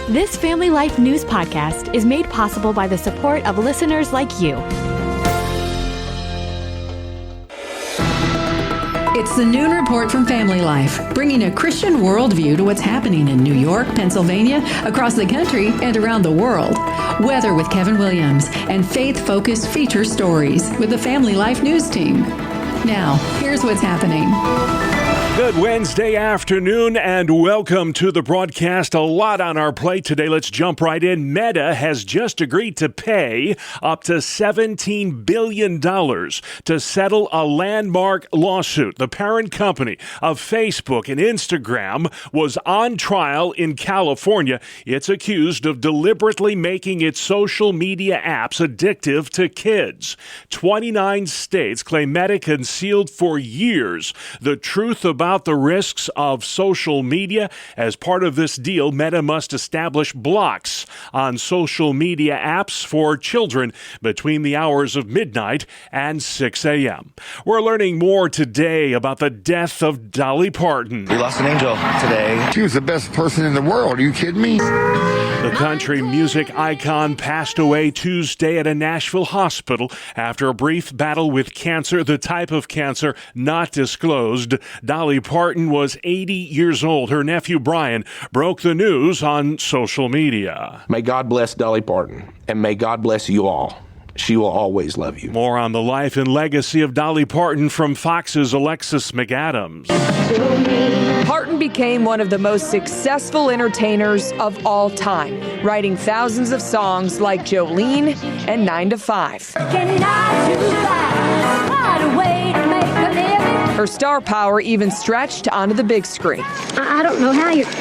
This Family Life News podcast is made possible by the support of listeners like you. It's the Noon Report from Family Life, bringing a Christian worldview to what's happening in New York, Pennsylvania, across the country, and around the world. Weather with Kevin Williams, and faith-focused feature stories with the Family Life News team. Now, here's what's happening. Good Wednesday afternoon and welcome to the broadcast. A lot on our plate today. Let's jump right in. Meta has just agreed to pay up to $17 billion to settle a landmark lawsuit. The parent company of Facebook and Instagram was on trial in California. It's accused of deliberately making its social media apps addictive to kids. 29 states claim Meta concealed for years the truth about the risks of social media. As part of this deal, Meta must establish blocks on social media apps for children between the hours of midnight and 6 a.m. We're learning more today about the death of Dolly Parton. We lost an angel today. She was the best person in the world. Are you kidding me? The country music icon passed away Tuesday at a Nashville hospital after a brief battle with cancer, the type of cancer not disclosed. Dolly Parton was 80 years old. Her nephew Brian broke the news on social media. May God bless Dolly Parton, and may God bless you all. She will always love you. More on the life and legacy of Dolly Parton from Fox's Alexis McAdams. Parton became one of the most successful entertainers of all time, writing thousands of songs like Jolene and 9 to 5. Her star power even stretched onto the big screen. I don't know how you're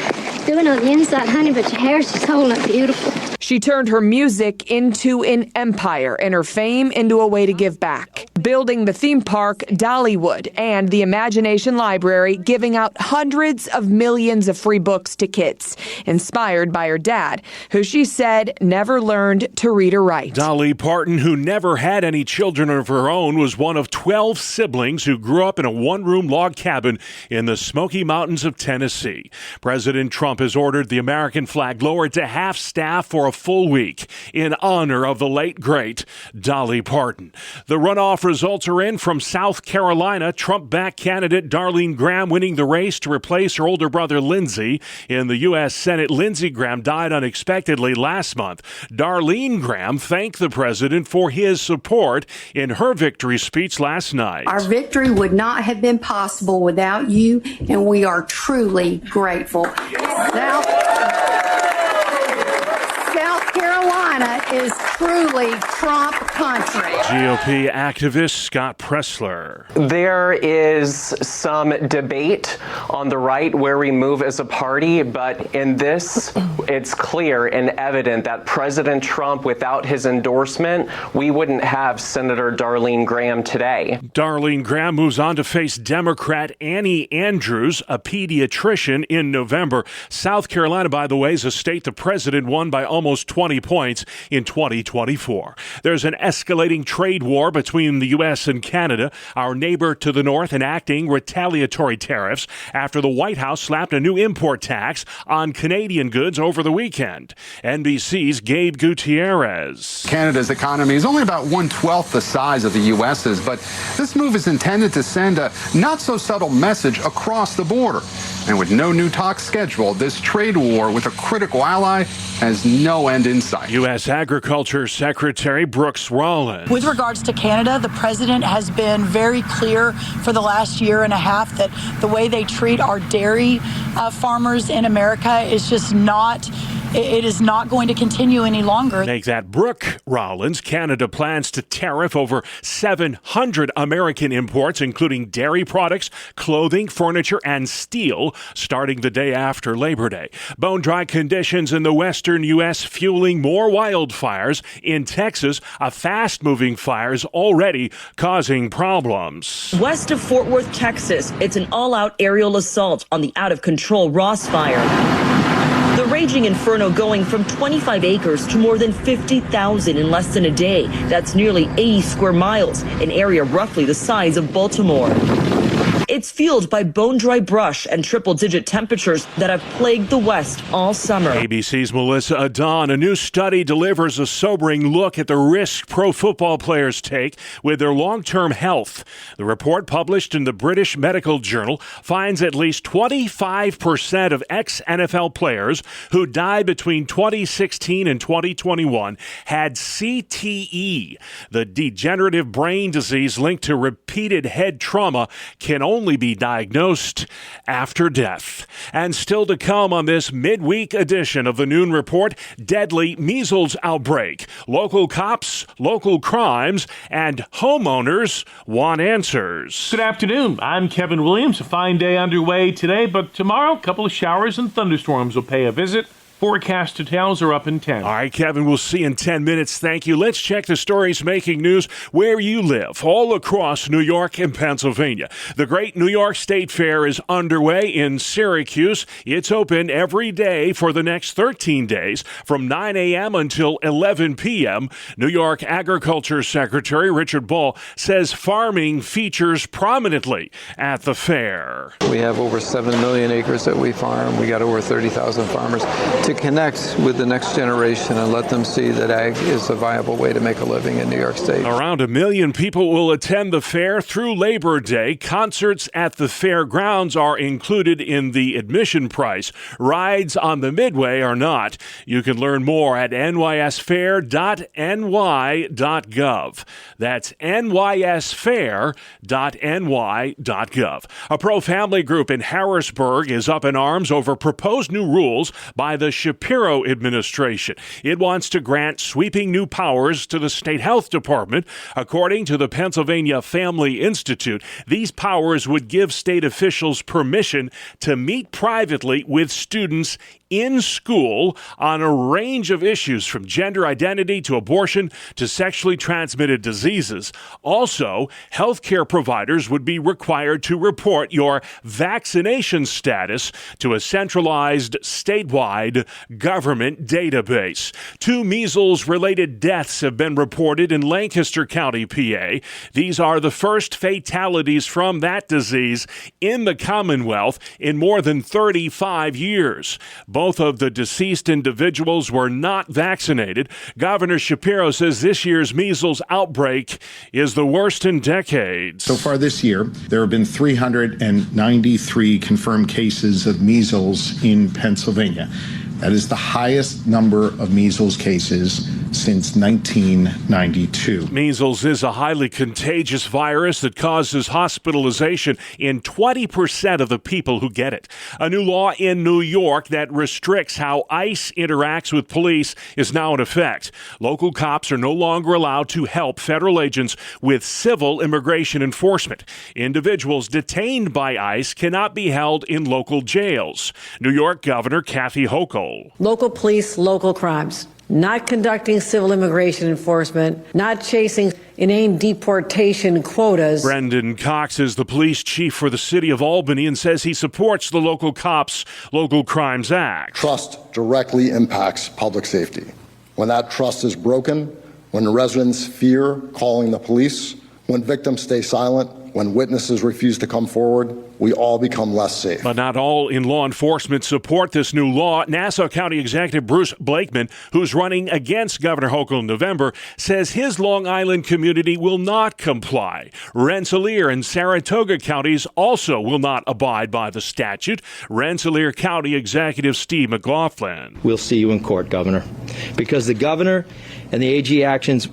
doing on the inside, honey, but your hair's just holding up beautiful. She turned her music into an empire and her fame into a way to give back, building the theme park Dollywood and the Imagination Library, giving out hundreds of millions of free books to kids, inspired by her dad, who she said never learned to read or write. Dolly Parton, who never had any children of her own, was one of 12 siblings who grew up in a one-room log cabin in the Smoky Mountains of Tennessee. President Trump has ordered the American flag lowered to half-staff for a full week in honor of the late, great Dolly Parton. The runoff results are in from South Carolina. Trump-backed candidate Darlene Graham winning the race to replace her older brother Lindsey in the U.S. Senate. Lindsey Graham died unexpectedly last month. Darlene Graham thanked the president for his support in her victory speech last night. Our victory would not have been possible without you, and we are truly grateful. South Carolina is truly Trump country. GOP activist Scott Presler. There is some debate on the right where we move as a party, but in this, it's clear and evident that President Trump, without his endorsement, we wouldn't have Senator Darlene Graham today. Darlene Graham moves on to face Democrat Annie Andrews, a pediatrician, in November. South Carolina, by the way, is a state the president won by almost 20 points in 2024. There's an escalating trade war between the U.S. and Canada, our neighbor to the north enacting retaliatory tariffs after the White House slapped a new import tax on Canadian goods over the weekend. NBC's Gabe Gutierrez. Canada's economy is only about 1/12 the size of the U.S.'s, but this move is intended to send a not-so-subtle message across the border. And with no new talks scheduled, this trade war with a critical ally has no end in sight. U.S. Agriculture Secretary Brooks Rollins. With regards to Canada, the president has been very clear for the last year and a half that the way they treat our dairy farmers in America is just not. It is not going to continue any longer. Make that Brooke Rollins. Canada plans to tariff over 700 American imports, including dairy products, clothing, furniture, and steel, starting the day after Labor Day. Bone-dry conditions in the western U.S. fueling more wildfires. In Texas, a fast-moving fire is already causing problems. West of Fort Worth, Texas, it's an all-out aerial assault on the out-of-control Ross Fire. The raging inferno going from 25 acres to more than 50,000 in less than a day. That's nearly 80 square miles, an area roughly the size of Baltimore. It's fueled by bone-dry brush and triple-digit temperatures that have plagued the West all summer. ABC's Melissa Adon. A new study delivers a sobering look at the risk pro football players take with their long-term health. The report, published in the British Medical Journal, finds at least 25% of ex-NFL players who died between 2016 and 2021 had CTE. The degenerative brain disease linked to repeated head trauma can only be diagnosed after death. And still to come on this midweek edition of the Noon Report, deadly measles outbreak. Local cops, local crimes, and homeowners want answers. Good afternoon. I'm Kevin Williams. A fine day underway today, but tomorrow, a couple of showers and thunderstorms will pay a visit. Forecast details are up in 10. All right, Kevin, we'll see you in 10 minutes. Thank you. Let's check the stories making news where you live, all across New York and Pennsylvania. The Great New York State Fair is underway in Syracuse. It's open every day for the next 13 days from 9 a.m. until 11 p.m. New York Agriculture Secretary Richard Bull says farming features prominently at the fair. We have over 7 million acres that we farm. We got over 30,000 farmers. To connect with the next generation and let them see that ag is a viable way to make a living in New York State. Around 1 million people will attend the fair through Labor Day. Concerts at the fairgrounds are included in the admission price. Rides on the Midway are not. You can learn more at nysfair.ny.gov. That's nysfair.ny.gov. A pro-family group in Harrisburg is up in arms over proposed new rules by the Shapiro administration. It wants to grant sweeping new powers to the state health department. According to the Pennsylvania Family Institute, these powers would give state officials permission to meet privately with students in school on a range of issues from gender identity to abortion to sexually transmitted diseases. Also, healthcare providers would be required to report your vaccination status to a centralized statewide government database. 2 measles-related deaths have been reported in Lancaster County, PA. These are the first fatalities from that disease in the Commonwealth in more than 35 years. Both of the deceased individuals were not vaccinated. Governor Shapiro says this year's measles outbreak is the worst in decades. So far this year, there have been 393 confirmed cases of measles in Pennsylvania. That is the highest number of measles cases since 1992. Measles is a highly contagious virus that causes hospitalization in 20% of the people who get it. A new law in New York that restricts how ICE interacts with police is now in effect. Local cops are no longer allowed to help federal agents with civil immigration enforcement. Individuals detained by ICE cannot be held in local jails. New York Governor Kathy Hochul. Local police, local crimes. Not conducting civil immigration enforcement, not chasing inane deportation quotas. Brendan Cox is the police chief for the city of Albany and says he supports the Local Cops, Local Crimes Act. Trust directly impacts public safety. When that trust is broken, when residents fear calling the police, when victims stay silent, when witnesses refuse to come forward, we all become less safe. But not all in law enforcement support this new law. Nassau County Executive Bruce Blakeman, who's running against Governor Hochul in November, says his Long Island community will not comply. Rensselaer and Saratoga counties also will not abide by the statute. Rensselaer County Executive Steve McLaughlin. We'll see you in court, Governor, because the governor and the AG actions,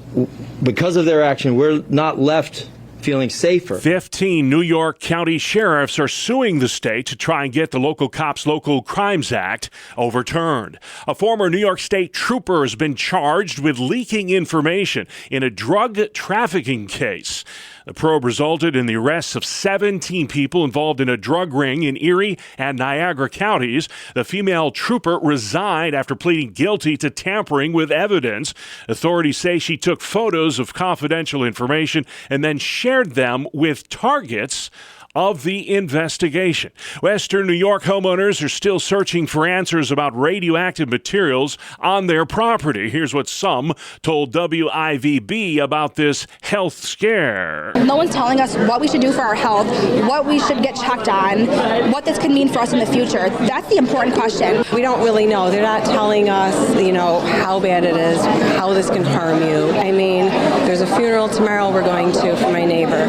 because of their action, we're not left feeling safer. 15 New York County sheriffs are suing the state to try and get the Local Cops, Local Crimes Act overturned. A former New York State trooper has been charged with leaking information in a drug trafficking case. The probe resulted in the arrests of 17 people involved in a drug ring in Erie and Niagara counties. The female trooper resigned after pleading guilty to tampering with evidence. Authorities say she took photos of confidential information and then shared them with targets of the investigation. Western New York homeowners are still searching for answers about radioactive materials on their property. Here's what some told WIVB about this health scare. No one's telling us what we should do for our health, what we should get checked on, what this could mean for us in the future. That's the important question. We don't really know. They're not telling us, how bad it is, how this can harm you. I mean, there's a funeral tomorrow we're going to for my neighbor.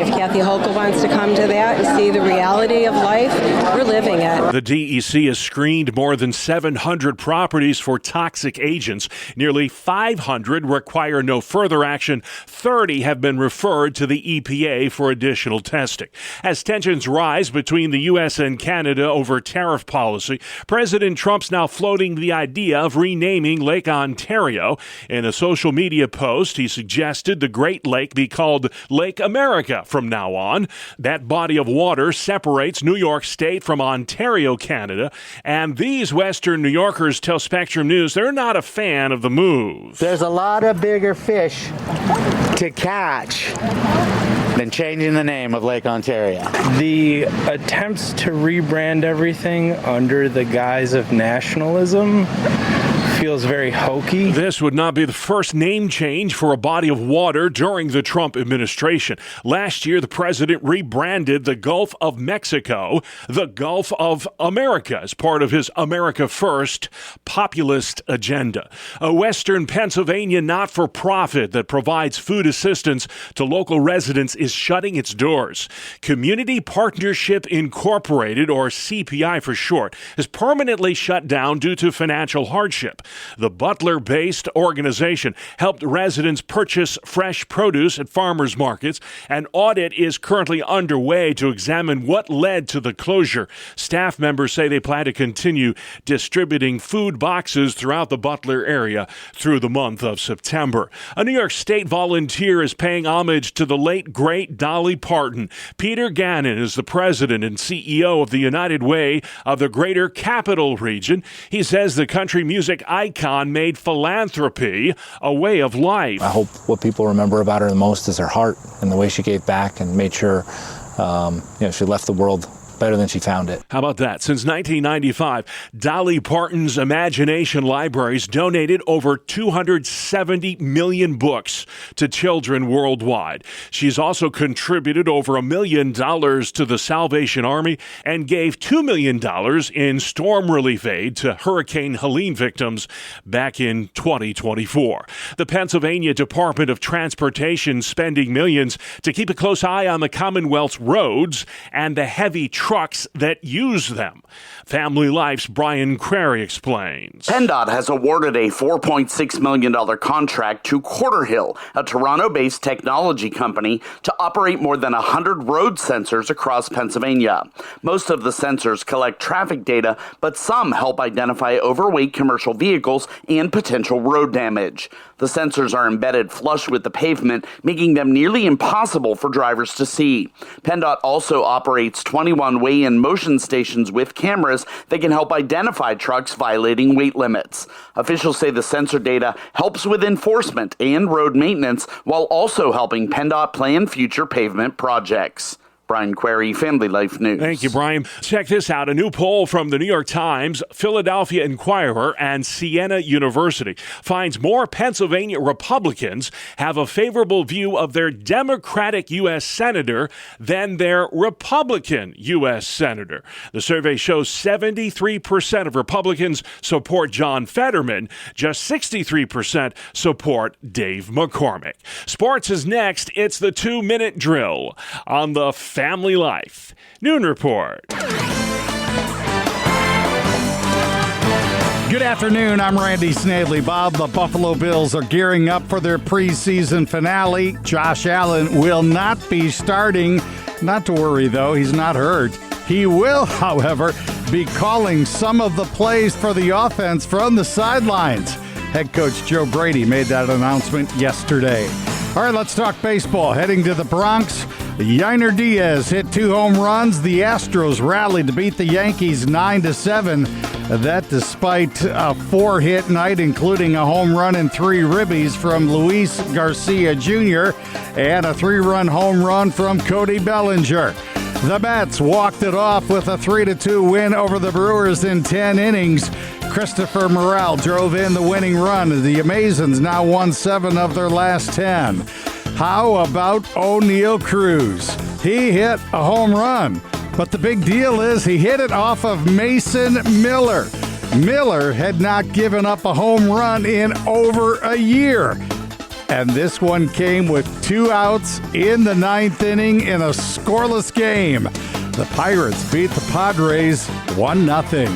If Kathy Hochul wants to come to that and see the reality of life, we're living it. The DEC has screened more than 700 properties for toxic agents. Nearly 500 require no further action. 30 have been referred to the EPA for additional testing. As tensions rise between the U.S. and Canada over tariff policy, President Trump's now floating the idea of renaming Lake Ontario. In a social media post, he suggested the Great Lake be called Lake America from now on. That body of water separates New York State from Ontario, Canada, and these Western New Yorkers tell Spectrum News they're not a fan of the move. There's a lot of bigger fish to catch than changing the name of Lake Ontario. The attempts to rebrand everything under the guise of nationalism feels very hokey. This would not be the first name change for a body of water during the Trump administration. Last year, the president rebranded the Gulf of Mexico the Gulf of America as part of his America First populist agenda. A Western Pennsylvania not-for-profit that provides food assistance to local residents is shutting its doors. Community Partnership Incorporated, or CPI for short, is permanently shut down due to financial hardship. The Butler-based organization helped residents purchase fresh produce at farmers markets. An audit is currently underway to examine what led to the closure. Staff members say they plan to continue distributing food boxes throughout the Butler area through the month of September. A New York State volunteer is paying homage to the late, great Dolly Parton. Peter Gannon is the president and CEO of the United Way of the Greater Capital Region. He says the country music icon made philanthropy a way of life. I hope what people remember about her the most is her heart and the way she gave back and made sure she left the world better than she found it. How about that? Since 1995, Dolly Parton's Imagination Libraries donated over 270 million books to children worldwide. She's also contributed over $1 million to the Salvation Army and gave $2 million in storm relief aid to Hurricane Helene victims back in 2024. The Pennsylvania Department of Transportation spending millions to keep a close eye on the Commonwealth's roads and the heavy trucks that use them. Family Life's Brian Query explains. PennDOT has awarded a $4.6 million contract to Quarterhill, a Toronto-based technology company, to operate more than 100 road sensors across Pennsylvania. Most of the sensors collect traffic data, but some help identify overweight commercial vehicles and potential road damage. The sensors are embedded flush with the pavement, making them nearly impossible for drivers to see. PennDOT also operates 21 weigh-in motion stations with cameras that can help identify trucks violating weight limits. Officials say the sensor data helps with enforcement and road maintenance while also helping PennDOT plan future pavement projects. Brian Query, Family Life News. Thank you, Brian. Check this out. A new poll from the New York Times, Philadelphia Inquirer, and Siena University finds more Pennsylvania Republicans have a favorable view of their Democratic U.S. Senator than their Republican U.S. Senator. The survey shows 73% of Republicans support John Fetterman. Just 63% support Dave McCormick. Sports is next. It's the 2-minute drill on the Family Life Noon Report. Good afternoon. I'm Randy Snavely. Bob, the Buffalo Bills are gearing up for their preseason finale. Josh Allen will not be starting. Not to worry, though. He's not hurt. He will, however, be calling some of the plays for the offense from the sidelines. Head coach Joe Brady made that announcement yesterday. All right, let's talk baseball. Heading to the Bronx, Yainer Diaz hit 2 home runs. The Astros rallied to beat the Yankees 9-7. That despite a 4-hit night, including a home run and 3 ribbies from Luis Garcia Jr. and a 3-run home run from Cody Bellinger. The Mets walked it off with a 3-2 win over the Brewers in 10 innings. Christopher Morel drove in the winning run. The Amazons now won 7 of their last 10. How about O'Neal Cruz? He hit a home run, but the big deal is he hit it off of Mason Miller. Miller had not given up a home run in over a year. And this one came with 2 outs in the 9th inning in a scoreless game. The Pirates beat the Padres 1-0.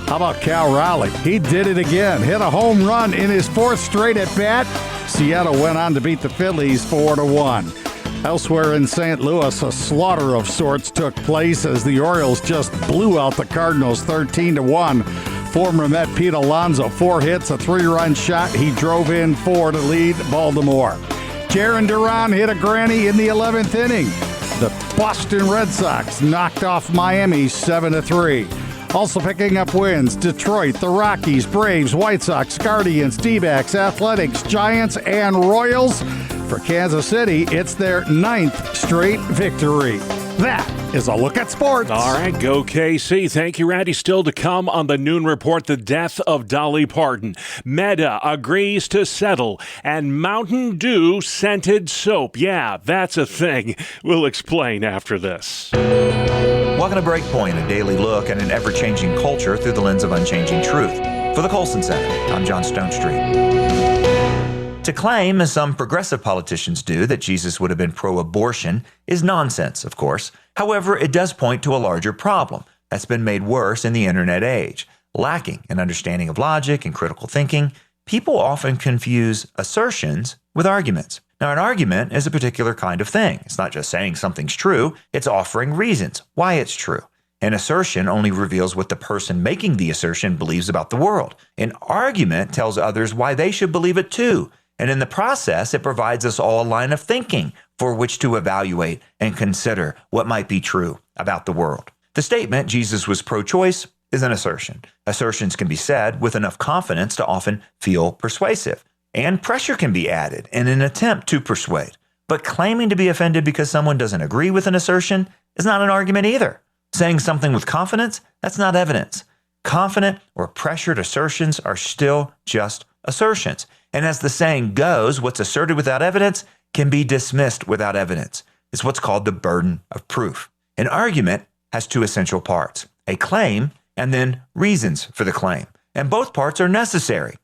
How about Cal Raleigh? He did it again. Hit a home run in his 4th straight at bat. Seattle went on to beat the Phillies 4-1. Elsewhere in St. Louis, a slaughter of sorts took place as the Orioles just blew out the Cardinals 13-1. Former Met Pete Alonso, 4 hits, a 3-run shot. He drove in 4 to lead Baltimore. Jarren Duran hit a granny in the 11th inning. The Boston Red Sox knocked off Miami 7-3. Also picking up wins, Detroit, the Rockies, Braves, White Sox, Guardians, D-backs, Athletics, Giants, and Royals. For Kansas City, it's their 9th straight victory. That is a look at sports. All right, go KC. Thank you, Randy. Still to come on the Noon Report, the death of Dolly Parton. Meta agrees to settle, and Mountain Dew scented soap. Yeah, that's a thing. We'll explain after this. Welcome to Breakpoint, a daily look at an ever-changing culture through the lens of unchanging truth. For the Colson Center, I'm John Stonestreet. To claim, as some progressive politicians do, that Jesus would have been pro-abortion is nonsense, of course. However, it does point to a larger problem that's been made worse in the internet age. Lacking an understanding of logic and critical thinking, people often confuse assertions with arguments. Now, an argument is a particular kind of thing. It's not just saying something's true, it's offering reasons why it's true. An assertion only reveals what the person making the assertion believes about the world. An argument tells others why they should believe it too. And in the process, it provides us all a line of thinking for which to evaluate and consider what might be true about the world. The statement, Jesus was pro-choice, is an assertion. Assertions can be said with enough confidence to often feel persuasive. And pressure can be added in an attempt to persuade. But claiming to be offended because someone doesn't agree with an assertion is not an argument either. Saying something with confidence, that's not evidence. Confident or pressured assertions are still just assertions. And as the saying goes, what's asserted without evidence can be dismissed without evidence. It's what's called the burden of proof. An argument has 2 essential parts, a claim and then reasons for the claim. And both parts are necessary.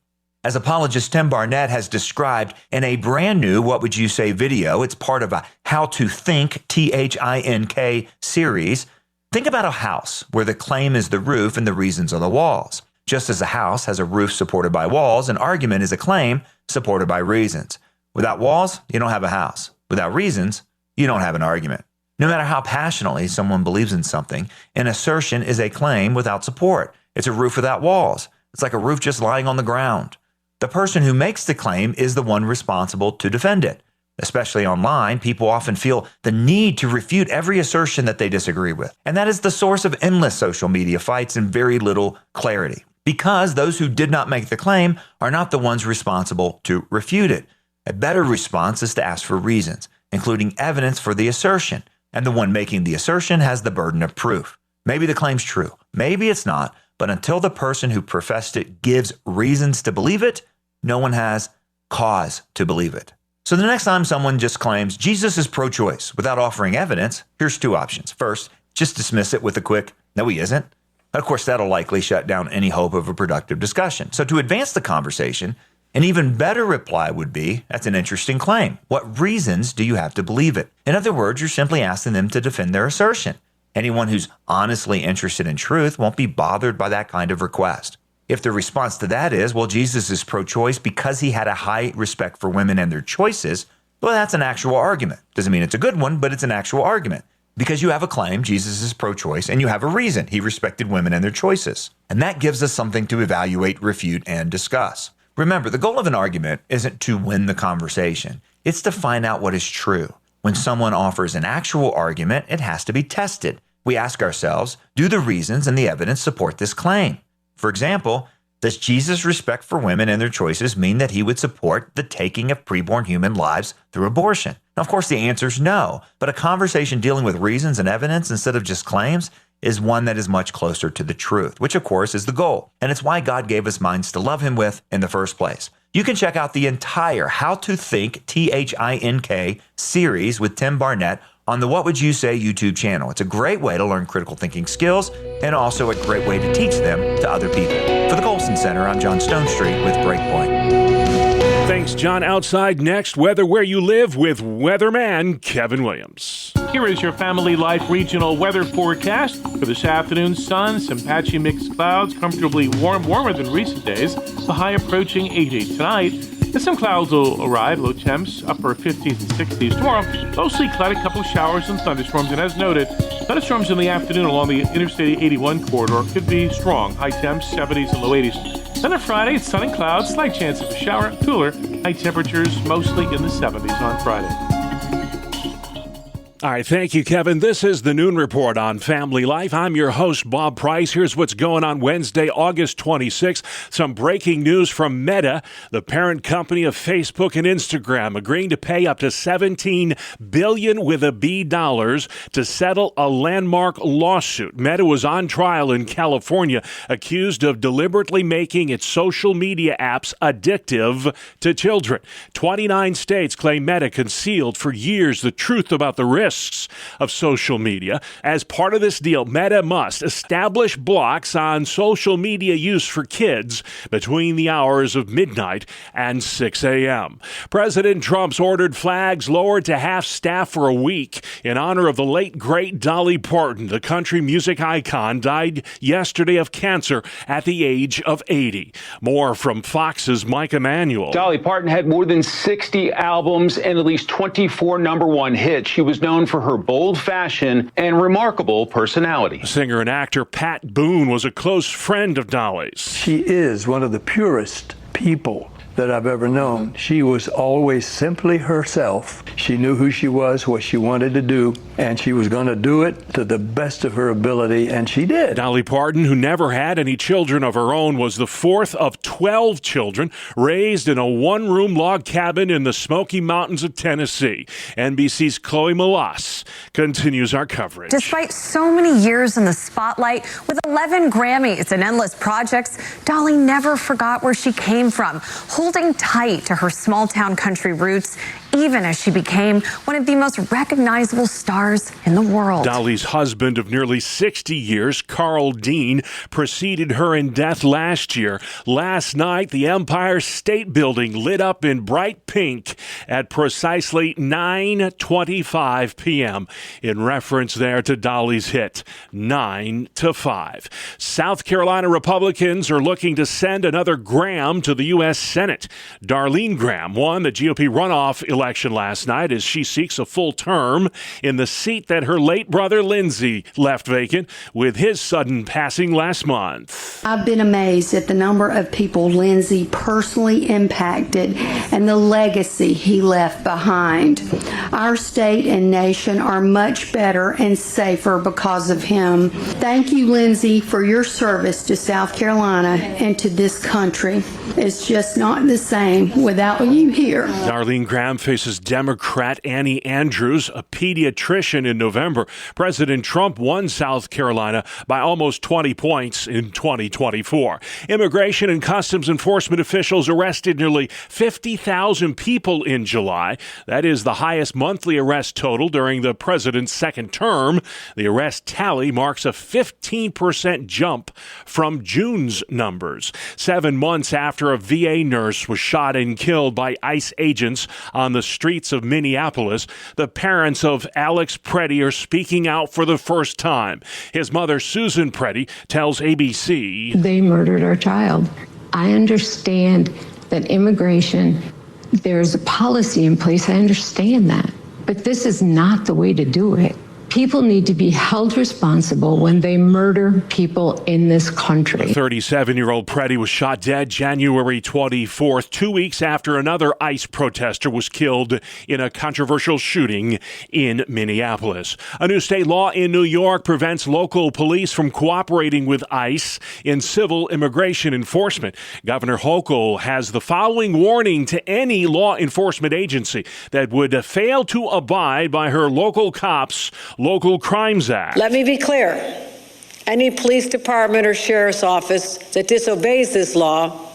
As apologist Tim Barnett has described in a brand new What Would You Say video, it's part of a How to Think, THINK series. Think about a house where the claim is the roof and the reasons are the walls. Just as a house has a roof supported by walls, an argument is a claim supported by reasons. Without walls, you don't have a house. Without reasons, you don't have an argument. No matter how passionately someone believes in something, an assertion is a claim without support. It's a roof without walls. It's like a roof just lying on the ground. The person who makes the claim is the one responsible to defend it. Especially online, people often feel the need to refute every assertion that they disagree with. And that is the source of endless social media fights and very little clarity. Because those who did not make the claim are not the ones responsible to refute it. A better response is to ask for reasons, including evidence for the assertion, and the one making the assertion has the burden of proof. Maybe the claim's true, maybe it's not, but until the person who professed it gives reasons to believe it, no one has cause to believe it. So the next time someone just claims Jesus is pro-choice without offering evidence, here's 2 options. First, just dismiss it with a quick, no, he isn't. Of course, that'll likely shut down any hope of a productive discussion. So to advance the conversation, an even better reply would be, that's an interesting claim. What reasons do you have to believe it? In other words, you're simply asking them to defend their assertion. Anyone who's honestly interested in truth won't be bothered by that kind of request. If the response to that is, well, Jesus is pro-choice because he had a high respect for women and their choices, well, that's an actual argument. Doesn't mean it's a good one, but it's an actual argument. Because you have a claim, Jesus is pro-choice, and you have a reason, he respected women and their choices. And that gives us something to evaluate, refute, and discuss. Remember, the goal of an argument isn't to win the conversation. It's to find out what is true. When someone offers an actual argument, it has to be tested. We ask ourselves, do the reasons and the evidence support this claim? For example, does Jesus' respect for women and their choices mean that he would support the taking of preborn human lives through abortion? Now, of course, the answer is no, but a conversation dealing with reasons and evidence instead of just claims is one that is much closer to the truth, which of course is the goal. And it's why God gave us minds to love him with in the first place. You can check out the entire How to Think, T-H-I-N-K series with Tim Barnett on the What Would You Say YouTube channel. It's a great way to learn critical thinking skills and also a great way to teach them to other people. For the Colson Center, I'm John Stonestreet with Breakpoint. Thanks, John. Outside next, weather where you live with weatherman Kevin Williams. Here is your Family Life regional weather forecast for this afternoon. Sun, some patchy mixed clouds, comfortably warm, warmer than recent days. The high approaching 80 tonight. And some clouds will arrive, low temps, upper 50s and 60s. Tomorrow, mostly cloudy, a couple of showers and thunderstorms. And as noted, thunderstorms in the afternoon along the Interstate 81 corridor could be strong. High temps, 70s and low 80s. Then on Friday, it's sun and clouds, slight chance of a shower, cooler. High temperatures mostly in the 70s on Friday. All right, thank you, Kevin. This is the Noon Report on Family Life. I'm your host, Bob Price. Here's what's going on Wednesday, August 26th. Some breaking news from Meta, the parent company of Facebook and Instagram, agreeing to pay up to $17 billion with a B dollars to settle a landmark lawsuit. Meta was on trial in California, accused of deliberately making its social media apps addictive to children. 29 states claim Meta concealed for years the truth about the risks of social media. As part of this deal, Meta must establish blocks on social media use for kids between the hours of midnight and 6 a.m. President Trump's ordered flags lowered to half staff for a week in honor of the late, great Dolly Parton. The country music icon died yesterday of cancer at the age of 80. More from Fox's Mike Emanuel. Dolly Parton had more than 60 albums and at least 24 #1 hits. She was known for her bold fashion and remarkable personality. Singer and actor Pat Boone was a close friend of Dolly's. She is one of the purest people that I've ever known. She was always simply herself. She knew who she was, what she wanted to do, and she was going to do it to the best of her ability, and she did. Dolly Parton, who never had any children of her own, was the fourth of 12 children raised in a one-room log cabin in the Smoky Mountains of Tennessee. NBC's Chloe Malas continues our coverage. Despite so many years in the spotlight, with 11 Grammys and endless projects, Dolly never forgot where she came from, holding tight to her small-town country roots, even as she became one of the most recognizable stars in the world. Dolly's husband of nearly 60 years, Carl Dean, preceded her in death last year. Last night, the Empire State Building lit up in bright pink at precisely 9:25 p.m. in reference there to Dolly's hit, 9 to 5. South Carolina Republicans are looking to send another Graham to the U.S. Senate. Darlene Graham won the GOP runoff election last night as she seeks a full term in the seat that her late brother Lindsey left vacant with his sudden passing last month. I've been amazed at the number of people Lindsey personally impacted and the legacy he left behind. Our state and nation are much better and safer because of him. Thank you, Lindsey, for your service to South Carolina and to this country. It's just not the same without you here. Darlene Graham faces Democrat Annie Andrews, a pediatrician, in November. President Trump won South Carolina by almost 20 points in 2024. Immigration and Customs Enforcement officials arrested nearly 50,000 people in July. That is the highest monthly arrest total during the president's second term. The arrest tally marks a 15% jump from June's numbers. 7 months after a VA nurse was shot and killed by ICE agents on the streets of Minneapolis, the parents of Alex Preddy are speaking out for the first time. His mother, Susan Preddy, tells ABC, "They murdered our child. I understand that immigration, there's a policy in place. I understand that. But this is not the way to do it. People need to be held responsible when they murder people in this country. The 37-year-old Preddy was shot dead January 24th, 2 weeks after another ICE protester was killed in a controversial shooting in Minneapolis. A new state law in New York prevents local police from cooperating with ICE in civil immigration enforcement. Governor Hochul has the following warning to any law enforcement agency that would fail to abide by her local cops' Local Crimes Act. Let me be clear. Any police department or sheriff's office that disobeys this law,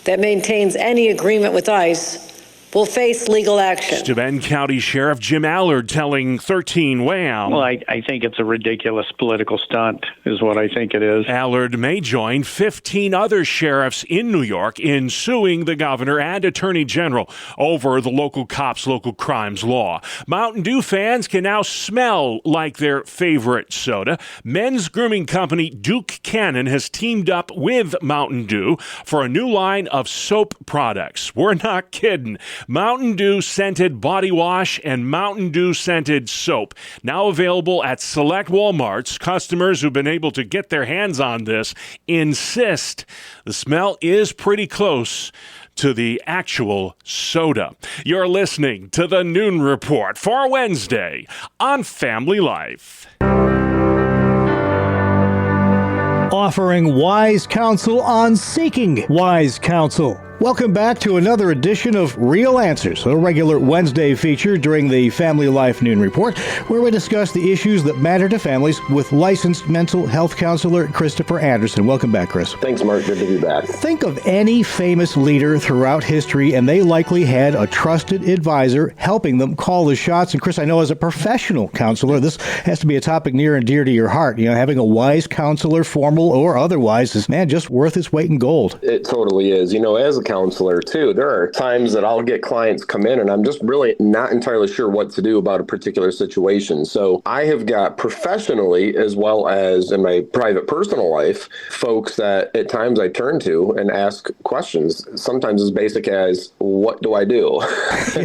that maintains any agreement with ICE, will face legal action. Steuben County Sheriff Jim Allard telling 13 WHAM. Well, I think it's a ridiculous political stunt, is what I think it is. Allard may join 15 other sheriffs in New York in suing the governor and attorney general over the local cops' local crimes law. Mountain Dew fans can now smell like their favorite soda. Men's grooming company Duke Cannon has teamed up with Mountain Dew for a new line of soap products. We're not kidding. Mountain Dew scented body wash and Mountain Dew scented soap. Now available at select Walmarts. Customers who've been able to get their hands on this insist the smell is pretty close to the actual soda. You're listening to the Noon Report for Wednesday on Family Life. Offering wise counsel on seeking wise counsel. Welcome back to another edition of Real Answers, a regular Wednesday feature during the Family Life Noon Report, where we discuss the issues that matter to families with licensed mental health counselor Christopher Anderson. Welcome back, Chris. Thanks, Mark. Good to be back. Think of any famous leader throughout history, and they likely had a trusted advisor helping them call the shots. And Chris, I know as a professional counselor, this has to be a topic near and dear to your heart. You know, having a wise counselor, formal or otherwise, is, man, just worth its weight in gold. It totally is. You know, as a counselor too, there are times that I'll get clients come in and I'm just really not entirely sure what to do about a particular situation. So I have got professionally, as well as in my private personal life, folks that at times I turn to and ask questions, sometimes as basic as, what do I do?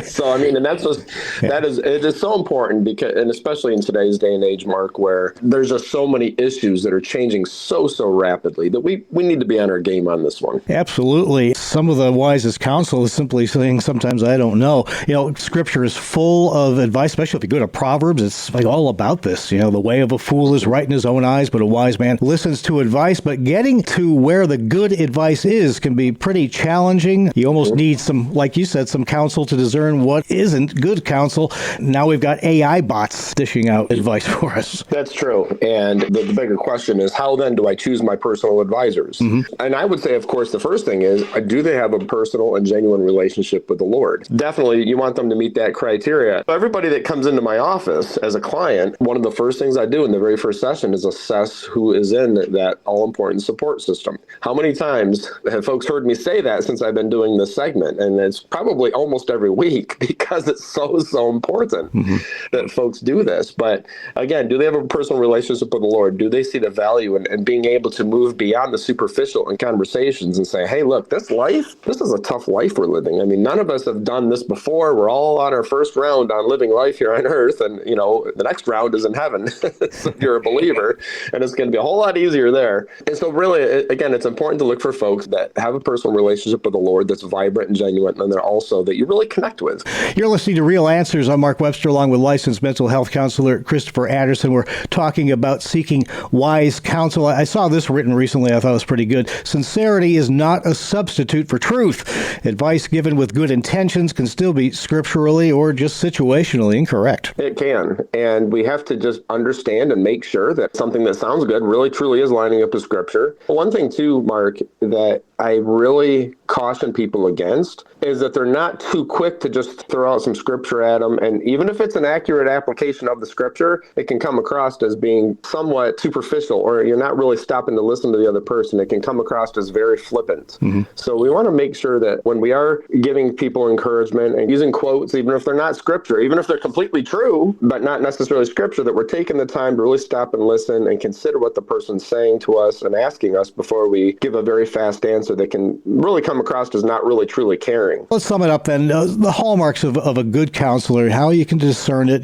So, I mean, and that's just, it is so important because, and especially in today's day and age, Mark, where there's just so many issues that are changing so rapidly that we need to be on our game on this one. Absolutely. Some of the wisest counsel is simply saying, sometimes I don't know. You know, Scripture is full of advice, especially if you go to Proverbs. It's like all about this. You know, the way of a fool is right in his own eyes, but a wise man listens to advice. But getting to where the good advice is can be pretty challenging. You almost need some, like you said, some counsel to discern what isn't good counsel. Now we've got AI bots dishing out advice for us. That's true. And the bigger question is, how then do I choose my personal advisors? Mm-hmm. And I would say, of course, the first thing is, do they have a personal and genuine relationship with the Lord? Definitely, you want them to meet that criteria. Everybody that comes into my office as a client, one of the first things I do in the very first session is assess who is in that all-important support system. How many times have folks heard me say that since I've been doing this segment? And it's probably almost every week because it's so important that folks do this. But again, do they have a personal relationship with the Lord? Do they see the value in being able to move beyond the superficial in conversations and say, hey, look, this is a tough life we're living. I mean, none of us have done this before. We're all on our first round on living life here on earth. And, you know, the next round is in heaven. So if you're a believer, and it's going to be a whole lot easier there. And so really, again, it's important to look for folks that have a personal relationship with the Lord that's vibrant and genuine, and they're also that you really connect with. You're listening to Real Answers. I'm Mark Webster, along with licensed mental health counselor Christopher Anderson. We're talking about seeking wise counsel. I saw this written recently. I thought it was pretty good. Sincerity is not a substitute for truth. Advice given with good intentions can still be scripturally or just situationally incorrect. It can. And we have to just understand and make sure that something that sounds good really truly is lining up with Scripture. One thing too, Mark, that I really caution people against is that they're not too quick to just throw out some Scripture at them. And even if it's an accurate application of the Scripture, it can come across as being somewhat superficial, or you're not really stopping to listen to the other person. It can come across as very flippant. So we want to make sure that when we are giving people encouragement and using quotes, even if they're not Scripture, even if they're completely true, but not necessarily Scripture, that we're taking the time to really stop and listen and consider what the person's saying to us and asking us before we give a very fast answer that can really come come across as not really truly caring. Let's sum it up then. The hallmarks of a good counselor, how you can discern it,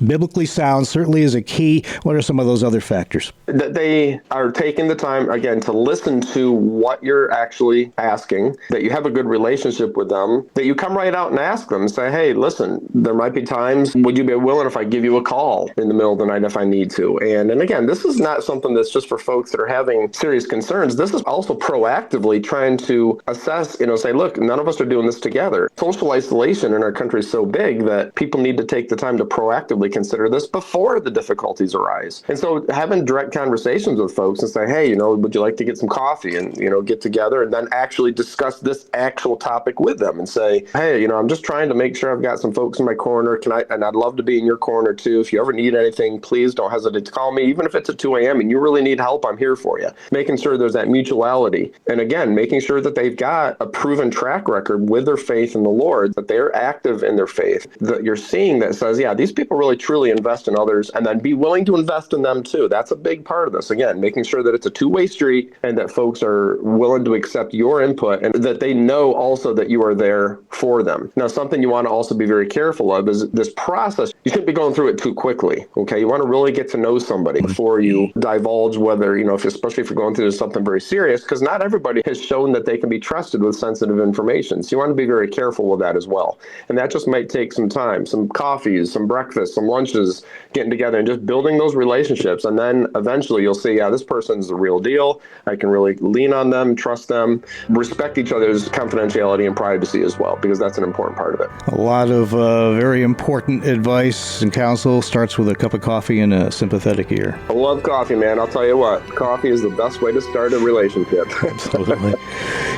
biblically sound certainly is a key. What are some of those other factors? That they are taking the time, again, to listen to what you're actually asking, that you have a good relationship with them, that you come right out and ask them and say, hey, listen, there might be times, would you be willing if I give you a call in the middle of the night if I need to? And again, this is not something that's just for folks that are having serious concerns. This is also proactively trying to assess, say, look, none of us are doing this together. Social isolation in our country is so big that people need to take the time to proactively consider this before the difficulties arise. And so having direct conversations with folks and say, hey, would you like to get some coffee and, get together and then actually discuss this actual topic with them and say, hey, I'm just trying to make sure I've got some folks in my corner. And I'd love to be in your corner too. If you ever need anything, please don't hesitate to call me. Even if it's at 2 a.m. and you really need help, I'm here for you. Making sure there's that mutuality. And again, making sure that they've got a proven track record with their faith in the Lord, that they're active in their faith, that you're seeing that says, yeah, these people really truly invest in others, and then be willing to invest in them too. That's a big part of this. Again, making sure that it's a two-way street and that folks are willing to accept your input and that they know also that you are there for them. Now, something you want to also be very careful of is this process. You shouldn't be going through it too quickly. Okay. You want to really get to know somebody before you divulge whether, especially if you're going through something very serious, because not everybody has shown that they can be trusted with sensitive information. So you want to be very careful with that as well. And that just might take some time, some coffees, some breakfast, some lunches, getting together and just building those relationships. And then eventually you'll see, yeah, this person's the real deal. I can really lean on them, trust them, respect each other's confidentiality and privacy as well, because that's an important part of it. A lot of very important advice and counsel starts with a cup of coffee and a sympathetic ear. I love coffee, man. I'll tell you what, coffee is the best way to start a relationship. Absolutely.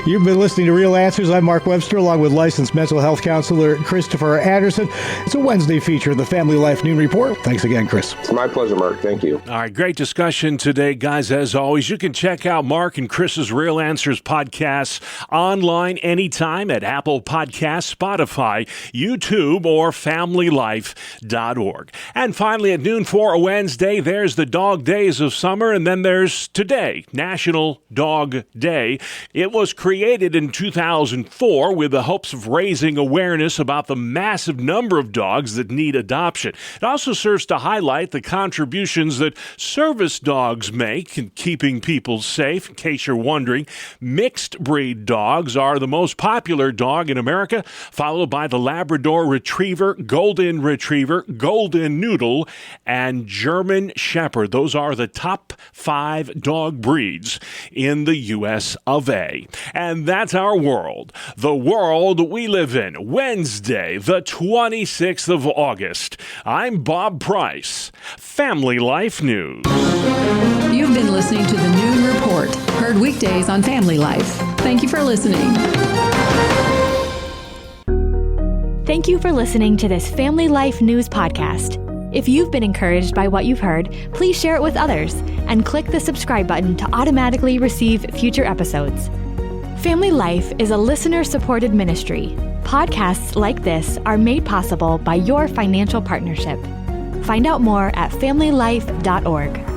You've been listening to Real Answers. I'm Mark Webster, along with licensed mental health counselor Christopher Anderson. It's a Wednesday feature of the Family Life Noon Report. Thanks again, Chris. It's my pleasure, Mark. Thank you. All right, great discussion today, guys. As always, you can check out Mark and Chris's Real Answers podcasts online anytime at Apple Podcasts, Spotify, YouTube, or FamilyLife.org. And finally, at noon for a Wednesday, there's the dog days of summer, and then there's today, National Dog Day. It was created in 2004 with the hopes of raising awareness about the massive number of dogs that need adoption. It also serves to highlight the contributions that service dogs make in keeping people safe. In case you're wondering, mixed breed dogs are the most popular dog in America, followed by the Labrador Retriever, Golden Retriever, Golden Noodle, and German Shepherd. Those are the top 5 dog breeds in the U.S. of A. And that's our world, the world we live in. Wednesday, the 26th of August. I'm Bob Price, Family Life News. You've been listening to the Noon Report, heard weekdays on Family Life. Thank you for listening. Thank you for listening to this Family Life News podcast. If you've been encouraged by what you've heard, please share it with others and click the subscribe button to automatically receive future episodes. Family Life is a listener-supported ministry. Podcasts like this are made possible by your financial partnership. Find out more at familylife.org.